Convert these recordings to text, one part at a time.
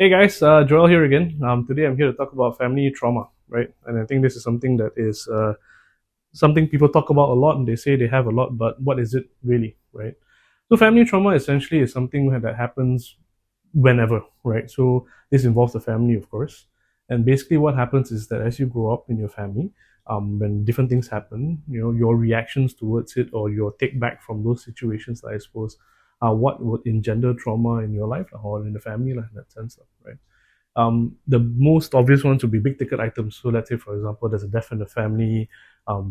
Hey guys, Joel here again. Today I'm here to talk about family trauma, right? And I think this is something that is something people talk about a lot, and they say they have a lot, but what is it really, right? So family trauma essentially is something that happens whenever, right? So this involves the family, of course. And basically, what happens is that as you grow up in your family, when different things happen, your reactions towards it or your take back from those situations, I suppose, what would engender trauma in your life or in the family, in that sense, right? The most obvious ones would be big ticket items. So let's say, for example, there's a death in the family,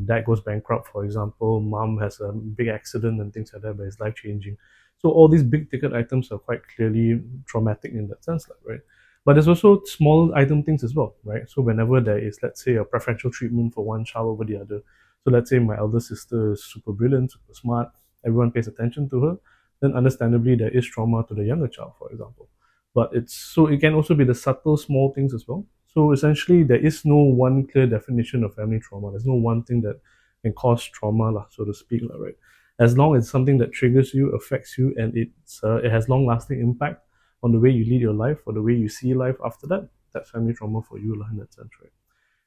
dad goes bankrupt, for example, mom has a big accident and things like that, but it's life changing. So all these big ticket items are quite clearly traumatic in that sense, right? But there's also small item things as well, right? So whenever there is, let's say, a preferential treatment for one child over the other. So let's say my elder sister is super brilliant, super smart, everyone pays attention to her, then understandably there is trauma to the younger child, for example. But it can also be the subtle small things as well. So essentially there is no one clear definition of family trauma. There's no one thing that can cause trauma, lah, so to speak, lah, right? As long as it's something that triggers you, affects you, and it has long lasting impact on the way you lead your life or the way you see life after that, that's family trauma for you, lah, in that sense, right?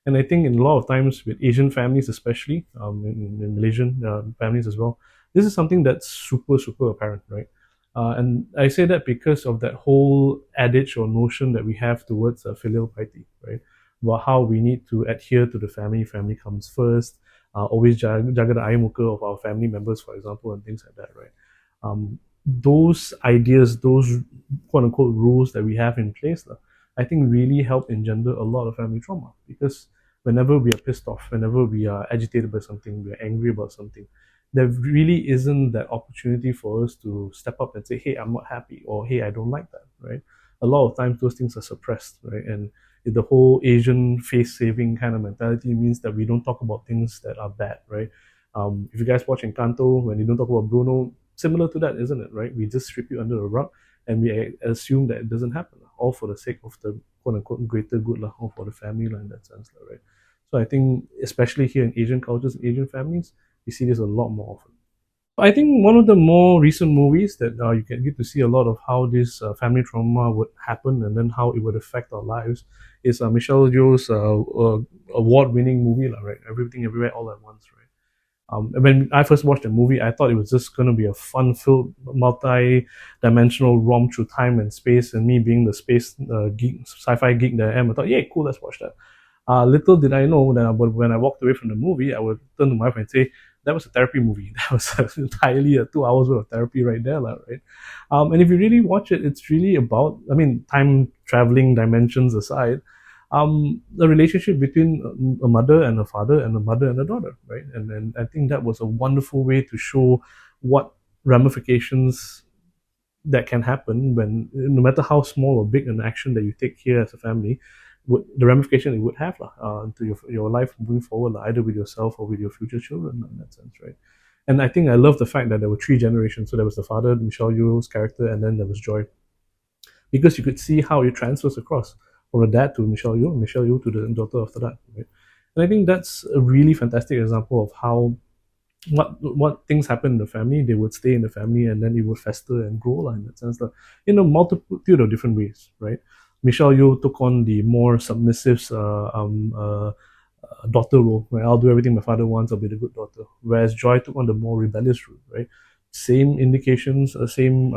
And I think in a lot of times with Asian families, especially in Malaysian families as well, this is something that's super, super apparent, right? And I say that because of that whole adage or notion that we have towards filial piety, right? About how we need to adhere to the family, family comes first, always jaga the eye muka of our family members, for example, and things like that, right? Those ideas, those quote unquote rules that we have in place, I think really help engender a lot of family trauma because whenever we are pissed off, whenever we are agitated by something, we are angry about something, there really isn't that opportunity for us to step up and say, hey, I'm not happy, or hey, I don't like that, right? A lot of times those things are suppressed, right? And the whole Asian face saving kind of mentality means that we don't talk about things that are bad, right? If you guys watch Encanto, when you don't talk about Bruno, similar to that, isn't it, right? We just strip you under the rug and we assume that it doesn't happen, all for the sake of the quote unquote greater good, or for the family in that sense, right? So I think, especially here in Asian cultures, Asian families, you see this a lot more often. I think one of the more recent movies that you can get to see a lot of how this family trauma would happen and then how it would affect our lives is Michelle Yeoh's award-winning movie, right? Everything, Everywhere, All at Once, right? When I first watched the movie, I thought it was just going to be a fun-filled, multi-dimensional rom through time and space. And me being the space geek, sci-fi geek that I am, I thought, yeah, cool, let's watch that. Little did I know that when I walked away from the movie, I would turn to my wife and say, that was a therapy movie. That was entirely a 2 hours worth of therapy right there, right? And if you really watch it, it's really about, I mean, time traveling dimensions aside, the relationship between a mother and a father and a mother and a daughter, right? And I think that was a wonderful way to show what ramifications that can happen when, no matter how small or big an action that you take here as a family, the ramification it would have to your life moving forward, either with yourself or with your future children in that sense, right? And I think I love the fact that there were three generations. So there was the father, Michelle Yeoh's character, and then there was Joy, because you could see how it transfers across from the dad to Michelle Yeoh, Michelle Yeoh to the daughter after that, right? And I think that's a really fantastic example of how what things happen in the family, they would stay in the family and then it would fester and grow in that sense, in a multitude of different ways, right? Michelle Yeoh took on the more submissive daughter role, where I'll do everything my father wants, I'll be the good daughter. Whereas Joy took on the more rebellious route, right? Same indications, same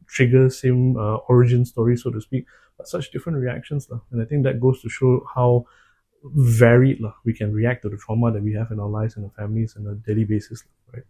triggers, same origin story, so to speak, but such different reactions. And I think that goes to show how varied we can react to the trauma that we have in our lives and our families on a daily basis, right?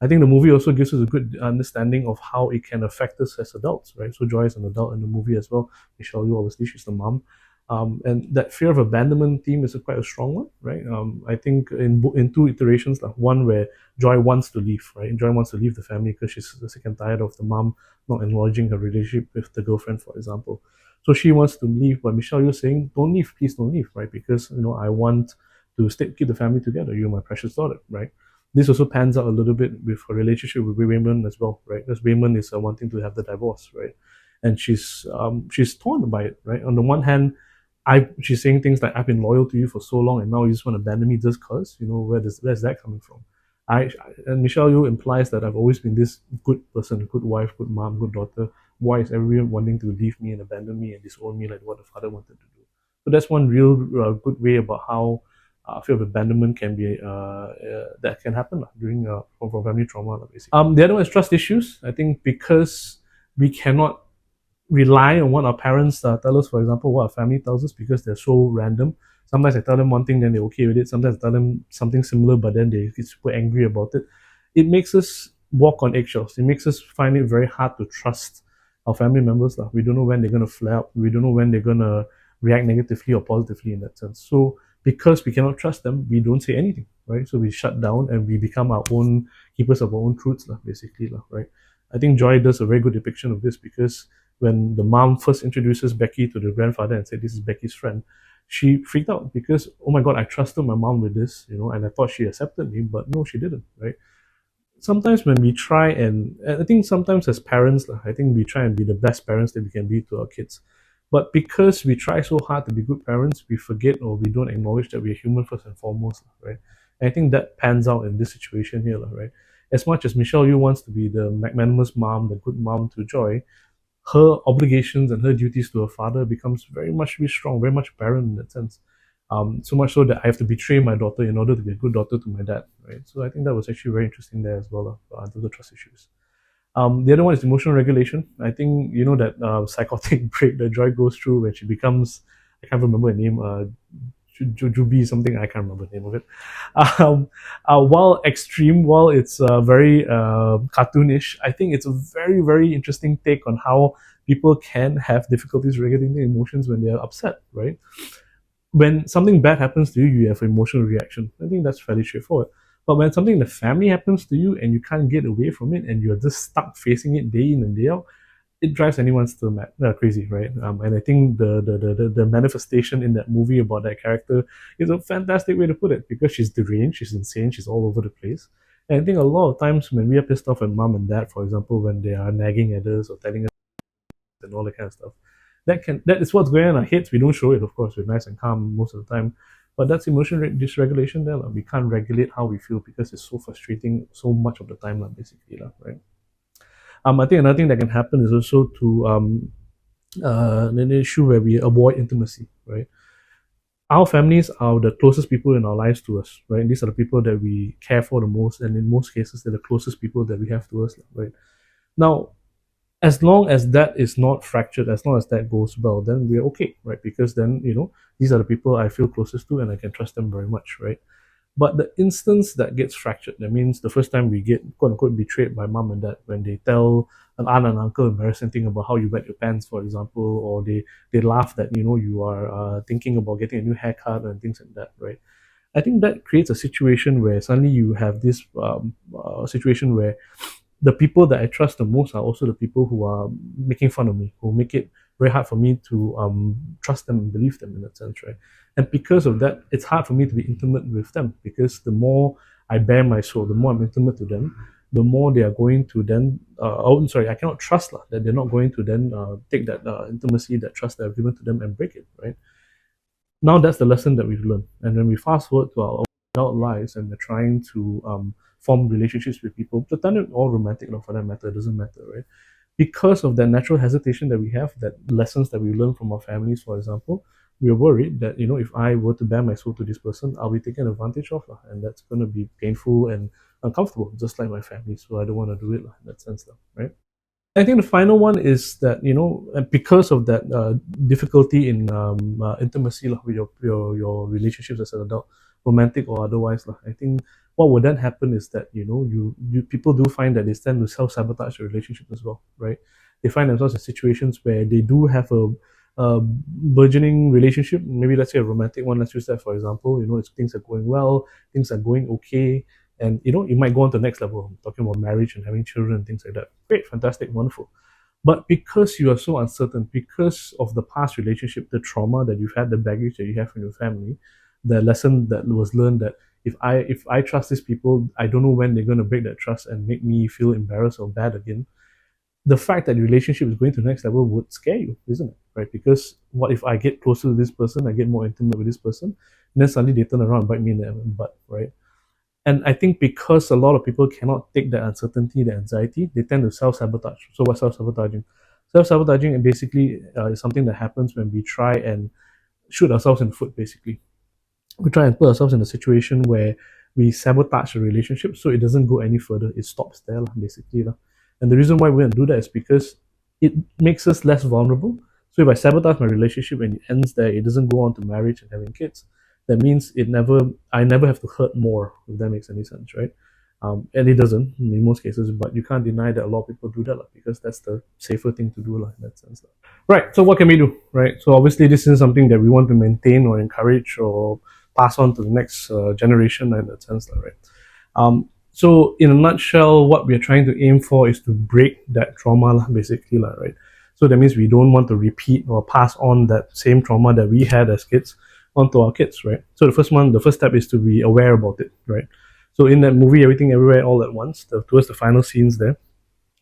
I think the movie also gives us a good understanding of how it can affect us as adults, right? So Joy is an adult in the movie as well. Michelle Yeoh, obviously, she's the mom. And that fear of abandonment theme is quite a strong one, right? I think in two iterations, one where Joy wants to leave, right? Joy wants to leave the family because she's sick and tired of the mom not acknowledging her relationship with the girlfriend, for example. So she wants to leave, but Michelle Yeoh saying, "Don't leave, please don't leave," right? Because I want to keep the family together. You're my precious daughter, right? This also pans out a little bit with her relationship with Raymond as well, right? Because Raymond is wanting to have the divorce, right? And she's torn by it, right? On the one hand, she's saying things like, "I've been loyal to you for so long, and now you just want to abandon me just cause." Where's that coming from? And Michelle Yeoh implies that I've always been this good person, good wife, good mom, good daughter. why is everyone wanting to leave me and abandon me and disown me like what the father wanted to do? So that's one real good way about how fear of abandonment can be that can happen during from family trauma, basically. The other one is trust issues. I think because we cannot rely on what our parents tell us, for example, what our family tells us, because they're so random. Sometimes I tell them one thing, then they're okay with it. Sometimes I tell them something similar, but then they get super angry about it. It makes us walk on eggshells. It makes us find it very hard to trust our family members. We don't know when they're going to flare up. We don't know when they're going to react negatively or positively in that sense. So because we cannot trust them, we don't say anything, right? So we shut down and we become our own keepers of our own truths, basically, right? I think Joy does a very good depiction of this because when the mom first introduces Becky to the grandfather and said, "This is Becky's friend," she freaked out because, oh my God, I trusted my mom with this, and I thought she accepted me, but no, she didn't, right? Sometimes when we try and I think sometimes as parents, I think we try and be the best parents that we can be to our kids. But because we try so hard to be good parents, we forget or we don't acknowledge that we're human first and foremost, right? And I think that pans out in this situation here, right? As much as Michelle Yu wants to be the magnanimous mom, the good mom to Joy, her obligations and her duties to her father becomes very much strong, very much apparent in that sense. So much so that I have to betray my daughter in order to be a good daughter to my dad, right? So I think that was actually very interesting there as well, to the trust issues. The other one is emotional regulation. I think that psychotic break that Joy goes through when she becomes, I can't remember her name, Jujubi something, I can't remember the name of it. While extreme, while it's very cartoonish, I think it's a very, very interesting take on how people can have difficulties regulating their emotions when they're upset, right? When something bad happens to you, you have an emotional reaction. I think that's fairly straightforward. But when something in the family happens to you and you can't get away from it and you're just stuck facing it day in and day out, it drives anyone still mad, crazy, right? And I think the manifestation in that movie about that character is a fantastic way to put it because she's deranged, she's insane, she's all over the place. And I think a lot of times when we are pissed off at mom and dad, for example, when they are nagging at us or telling us and all that kind of stuff, that is what's going on in our heads. We don't show it, of course. We're nice and calm most of the time, but that's emotional dysregulation there. We can't regulate how we feel because it's so frustrating so much of the time, basically, right? I think another thing that can happen is also to an issue where we avoid intimacy, right? Our families are the closest people in our lives to us, right? These are the people that we care for the most, and in most cases, they're the closest people that we have to us, right? Now, as long as that is not fractured, as long as that goes well, then we're okay, right? Because then, these are the people I feel closest to and I can trust them very much, right? But the instance that gets fractured, that means the first time we get quote unquote betrayed by mom and dad when they tell an aunt and uncle embarrassing thing about how you wet your pants, for example, or they laugh that you are thinking about getting a new haircut and things like that, right? I think that creates a situation where suddenly you have this situation where the people that I trust the most are also the people who are making fun of me, who make it very hard for me to trust them and believe them in that sense, right? And because of that, it's hard for me to be intimate with them because the more I bare my soul, the more I'm intimate to them, the more they are going to then, I cannot trust that they're not going to then take that intimacy, that trust that I've given to them and break it, right? Now that's the lesson that we've learned. And when we fast forward to our adult lives and we're trying to form relationships with people, pretend it all romantic or for that matter, it doesn't matter, right? Because of that natural hesitation that we have, that lessons that we learn from our families, for example, we're worried that, if I were to bare my soul to this person, I'll be taken advantage of, and that's going to be painful and uncomfortable, just like my family. So I don't want to do it in that sense, right? I think the final one is that because of that difficulty in intimacy with your relationships as an adult, romantic or otherwise. I think what would then happen is that you people do find that they tend to self sabotage the relationship as well, right? They find themselves in situations where they do have a burgeoning relationship, maybe let's say a romantic one. Let's use that for example. Things are going well, things are going okay, and you might go on to the next level, talking about marriage and having children and things like that. Great, fantastic, wonderful. But because you are so uncertain, because of the past relationship, the trauma that you've had, the baggage that you have from your family, the lesson that was learned that if I trust these people, I don't know when they're going to break that trust and make me feel embarrassed or bad again. The fact that the relationship is going to the next level would scare you, isn't it? Right? Because what if I get closer to this person, I get more intimate with this person, and then suddenly they turn around and bite me in the butt, right? And I think because a lot of people cannot take that uncertainty, the anxiety, they tend to self sabotage. So what's self sabotaging? Self-sabotaging basically is something that happens when we try and shoot ourselves in the foot, basically. We try and put ourselves in a situation where we sabotage a relationship so it doesn't go any further. It stops there, basically. And the reason why we want to do that is because it makes us less vulnerable. So if I sabotage my relationship and it ends there, it doesn't go on to marriage and having kids. That means I never have to hurt more, if that makes any sense, right? And it doesn't in most cases, but you can't deny that a lot of people do that because that's the safer thing to do in that sense. Right. So what can we do? Right. So obviously this is something that we want to maintain or encourage or pass on to the next generation in that sense, right? So in a nutshell, what we are trying to aim for is to break that trauma, basically, right? So that means we don't want to repeat or pass on that same trauma that we had as kids onto our kids, right? So the first step is to be aware about it, right? So in that movie, Everything Everywhere All at Once, towards the final scenes there,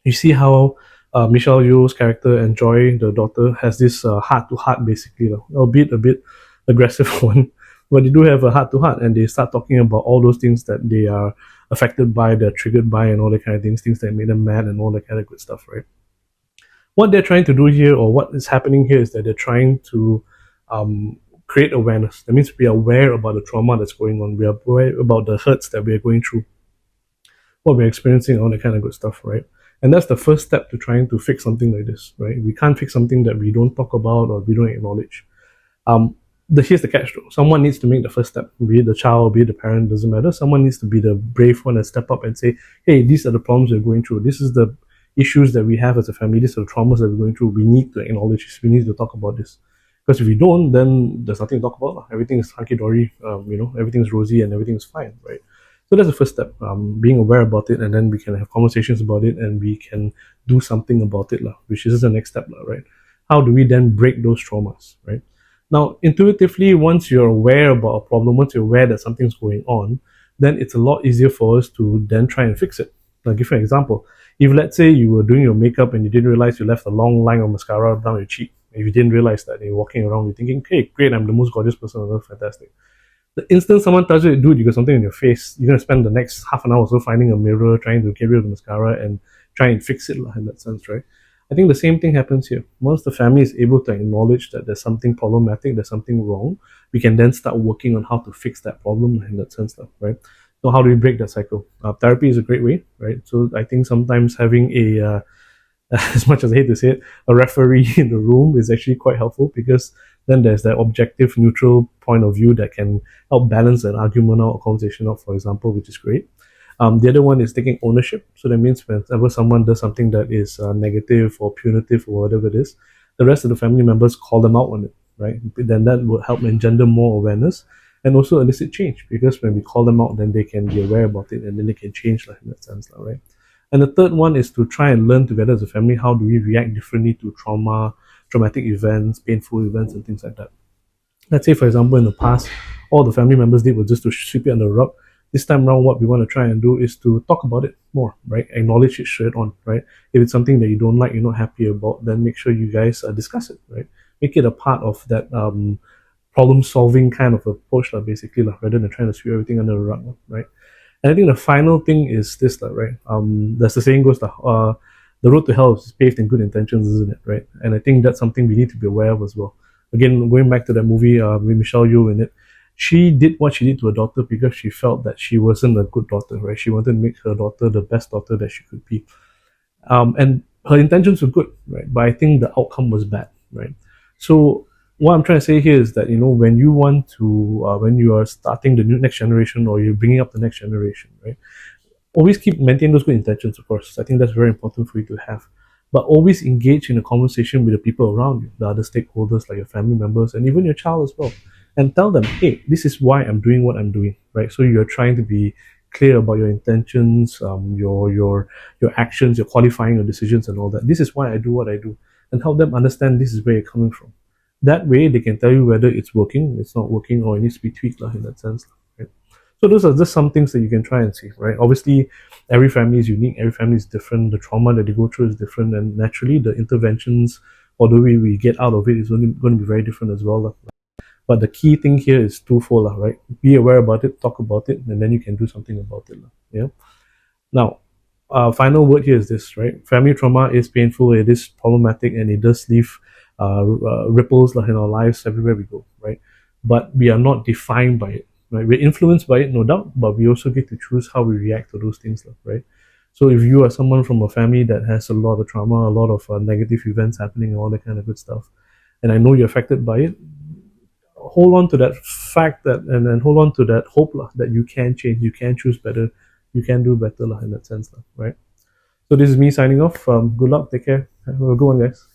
you see how Michelle Yeoh's character and Joy, the daughter, has this heart to heart, basically, albeit a bit aggressive one, but they do have a heart to heart, and they start talking about all those things that they are affected by, they're triggered by, and all that kind of things that made them mad, and all that kind of good stuff, right? What they're trying to do here, or what is happening here, is that they're trying to create awareness. That means we are aware about the trauma that's going on. We are aware about the hurts that we are going through, what we're experiencing, all that kind of good stuff, right? And that's the first step to trying to fix something like this, right? We can't fix something that we don't talk about or we don't acknowledge. Here's the catch though. Someone needs to make the first step, be it the child, be it the parent, doesn't matter. Someone needs to be the brave one and step up and say, hey, these are the problems we're going through. This is the issues that we have as a family. These are the traumas that we're going through. We need to acknowledge this. We need to talk about this. Because if we don't, then there's nothing to talk about. Everything is hunky-dory, everything's rosy and everything's fine, right? So that's the first step, being aware about it, and then we can have conversations about it, and we can do something about it, which is the next step, right? How do we then break those traumas, right? Now, intuitively, once you're aware about a problem, once you're aware that something's going on, then it's a lot easier for us to then try and fix it. I'll give you an example. If let's say you were doing your makeup and you didn't realize you left a long line of mascara down your cheek, if you didn't realize that, and you're walking around, you're thinking, hey, great, I'm the most gorgeous person on earth, fantastic. The instant someone tells you, dude, you got something in your face, you're going to spend the next half an hour or so finding a mirror, trying to get rid of the mascara and try and fix it in that sense, right? I think the same thing happens here. Once the family is able to acknowledge that there's something problematic, there's something wrong, we can then start working on how to fix that problem in that sense, right? So how do we break that cycle? Therapy is a great way, right? So I think sometimes having as much as I hate to say it, a referee in the room is actually quite helpful, because then there's that objective, neutral point of view that can help balance an argument or a conversation out, for example, which is great. The other one is taking ownership. So that means whenever someone does something that is negative or punitive or whatever it is, the rest of the family members call them out on it, right? Then that will help engender more awareness and also elicit change, because when we call them out, then they can be aware about it and then they can change, in that sense, right? And the third one is to try and learn together as a family, how do we react differently to traumatic events, painful events, and things like that. Let's say, for example, in the past, all the family members did was just to sweep it under the rug. This time around, what we want to try and do is to talk about it more, right? Acknowledge it straight on, right? If it's something that you don't like, you're not happy about, then make sure you guys discuss it, right? Make it a part of that problem-solving kind of approach, basically, rather than trying to sweep everything under the rug, right? And I think the final thing is this, right? There's the saying goes, the road to hell is paved in good intentions, isn't it, right? And I think that's something we need to be aware of as well. Again, going back to that movie with Michelle Yeoh in it, she did what she did to her daughter because she felt that she wasn't a good daughter, right? She wanted to make her daughter the best daughter that she could be. And her intentions were good, right? But I think the outcome was bad, right? So what I'm trying to say here is that, when you want to, when you are starting the next generation, or you're bringing up the next generation, right? Always maintain those good intentions, of course. I think that's very important for you to have. But always engage in a conversation with the people around you, the other stakeholders, like your family members, and even your child as well. And tell them, hey, this is why I'm doing what I'm doing, right? So you're trying to be clear about your intentions, your actions, your qualifying your decisions and all that. This is why I do what I do. And help them understand this is where you're coming from. That way, they can tell you whether it's working, it's not working, or it needs to be tweaked in that sense. Right? So those are just some things that you can try and see, right? Obviously, every family is unique, every family is different, the trauma that they go through is different, and naturally, the interventions or the way we get out of it is only going to be very different as well. But the key thing here is twofold, right? Be aware about it, talk about it, and then you can do something about it. Yeah. Now, final word here is this, right? Family trauma is painful, it is problematic, and it does leave ripples like in our lives everywhere we go, right? But we are not defined by it, right? We're influenced by it, no doubt, but we also get to choose how we react to those things, right? So if you are someone from a family that has a lot of trauma, a lot of negative events happening, and all that kind of good stuff, and I know you're affected by it, hold on to that fact that, and then hold on to that hope lah, that you can change, you can choose better, you can do better lah, in that sense lah, right? So this is me signing off. Good luck, take care, have a good one, guys.